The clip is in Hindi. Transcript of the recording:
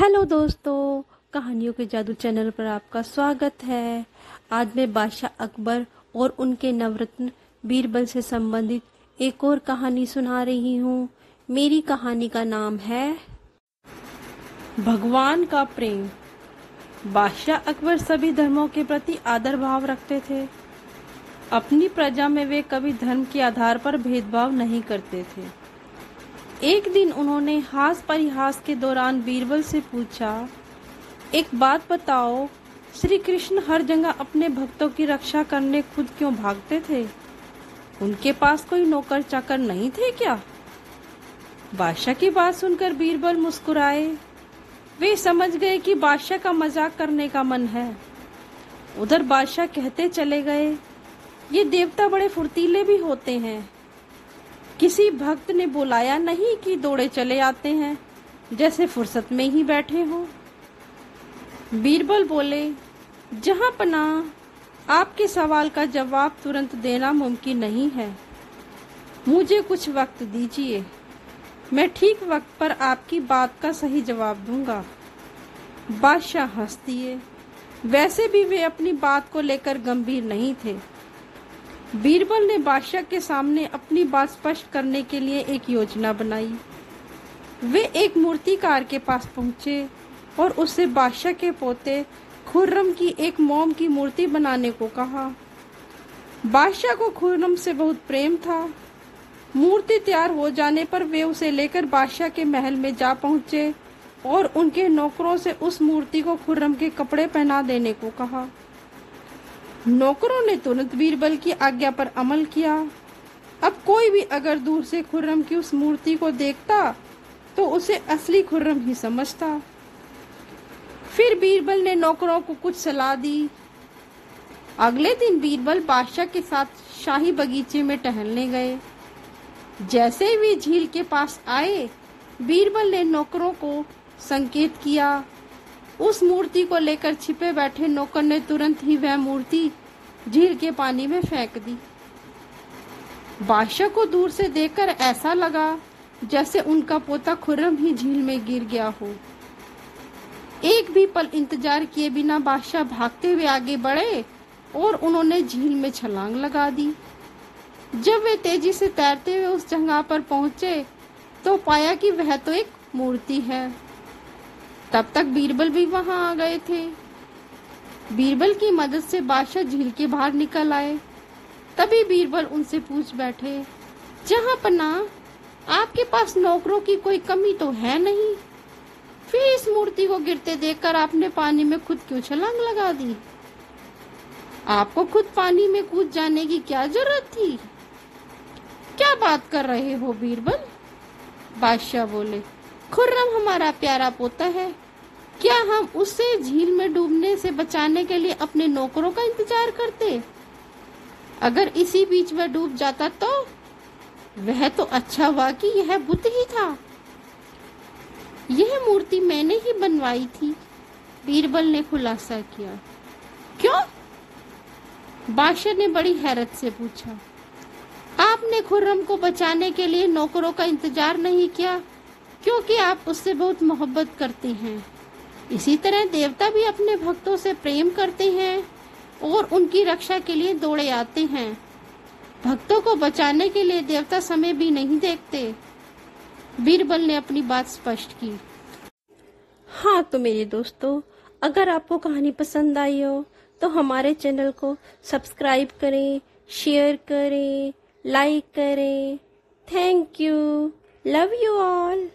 हेलो दोस्तों, कहानियों के जादू चैनल पर आपका स्वागत है। आज मैं बादशाह अकबर और उनके नवरत्न बीरबल से संबंधित एक और कहानी सुना रही हूँ। मेरी कहानी का नाम है भगवान का प्रेम। बादशाह अकबर सभी धर्मों के प्रति आदर भाव रखते थे। अपनी प्रजा में वे कभी धर्म के आधार पर भेदभाव नहीं करते थे। एक दिन उन्होंने हास परिहास के दौरान बीरबल से पूछा, एक बात बताओ, श्री कृष्ण हर जगह अपने भक्तों की रक्षा करने खुद क्यों भागते थे? उनके पास कोई नौकर चाकर नहीं थे क्या? बादशाह की बात सुनकर बीरबल मुस्कुराए। वे समझ गए कि बादशाह का मजाक करने का मन है। उधर बादशाह कहते चले गए, ये देवता बड़े फुर्तीले भी होते हैं। किसी भक्त ने बुलाया नहीं कि दौड़े चले आते हैं, जैसे फुर्सत में ही बैठे हो। बीरबल बोले, जहां पनाह, आपके सवाल का जवाब तुरंत देना मुमकिन नहीं है। मुझे कुछ वक्त दीजिए, मैं ठीक वक्त पर आपकी बात का सही जवाब दूंगा। बादशाह हंस दिए। वैसे भी वे अपनी बात को लेकर गंभीर नहीं थे। बीरबल ने बादशाह के सामने अपनी बात स्पष्ट करने के लिए एक योजना बनाई। वे एक मूर्तिकार के पास पहुंचे और उससे बादशाह के पोते खुर्रम की एक मोम की मूर्ति बनाने को कहा। बादशाह को खुर्रम से बहुत प्रेम था। मूर्ति तैयार हो जाने पर वे उसे लेकर बादशाह के महल में जा पहुंचे और उनके नौकरों से उस मूर्ति को खुर्रम के कपड़े पहना देने को कहा। नौकरों ने तुरंत बीरबल की आज्ञा पर अमल किया। अब कोई भी अगर दूर से खुर्रम की उस मूर्ति को देखता तो उसे असली खुर्रम ही समझता। फिर बीरबल ने नौकरों को कुछ सलाह दी। अगले दिन बीरबल बादशाह के साथ शाही बगीचे में टहलने गए। जैसे ही वे झील के पास आए, बीरबल ने नौकरों को संकेत किया। उस मूर्ति को लेकर छिपे बैठे नौकर ने तुरंत ही वह मूर्ति झील के पानी में फेंक दी। बादशाह को दूर से देखकर ऐसा लगा जैसे उनका पोता खुर्रम ही झील में गिर गया हो। एक भी पल इंतजार किए बिना बादशाह भागते हुए आगे बढ़े और उन्होंने झील में छलांग लगा दी। जब वे तेजी से तैरते हुए उस जगह पर पहुंचे तो पाया कि वह तो एक मूर्ति है। तब तक बीरबल भी वहां आ गए थे। बीरबल की मदद से बादशाह झील के बाहर निकल आए। तभी बीरबल उनसे पूछ बैठे, जहां पनाह, आपके पास नौकरों की कोई कमी तो है नहीं? फिर इस मूर्ति को गिरते देखकर आपने पानी में खुद क्यों छलांग लगा दी? आपको खुद पानी में कूद जाने की क्या जरूरत थी? क्या बात कर रहे हो बीरबल? बादशाह बोले, खुर्रम हमारा प्यारा पोता है। क्या हम उसे झील में डूबने से बचाने के लिए अपने नौकरों का इंतजार करते? अगर इसी बीच वह डूब जाता तो? वह तो अच्छा हुआ कि यह बुत ही था। यह मूर्ति मैंने ही बनवाई थी, बीरबल ने खुलासा किया। क्यों? बादशाह ने बड़ी हैरत से पूछा। आपने खुर्रम को बचाने के लिए नौकरों का इंतजार नहीं किया क्योंकि आप उससे बहुत मोहब्बत करते हैं। इसी तरह देवता भी अपने भक्तों से प्रेम करते हैं और उनकी रक्षा के लिए दौड़े आते हैं। भक्तों को बचाने के लिए देवता समय भी नहीं देखते। बीरबल ने अपनी बात स्पष्ट की। हाँ तो मेरे दोस्तों, अगर आपको कहानी पसंद आई हो तो हमारे चैनल को सब्सक्राइब करें, शेयर करें, लाइक करें। Thank you. Love you all.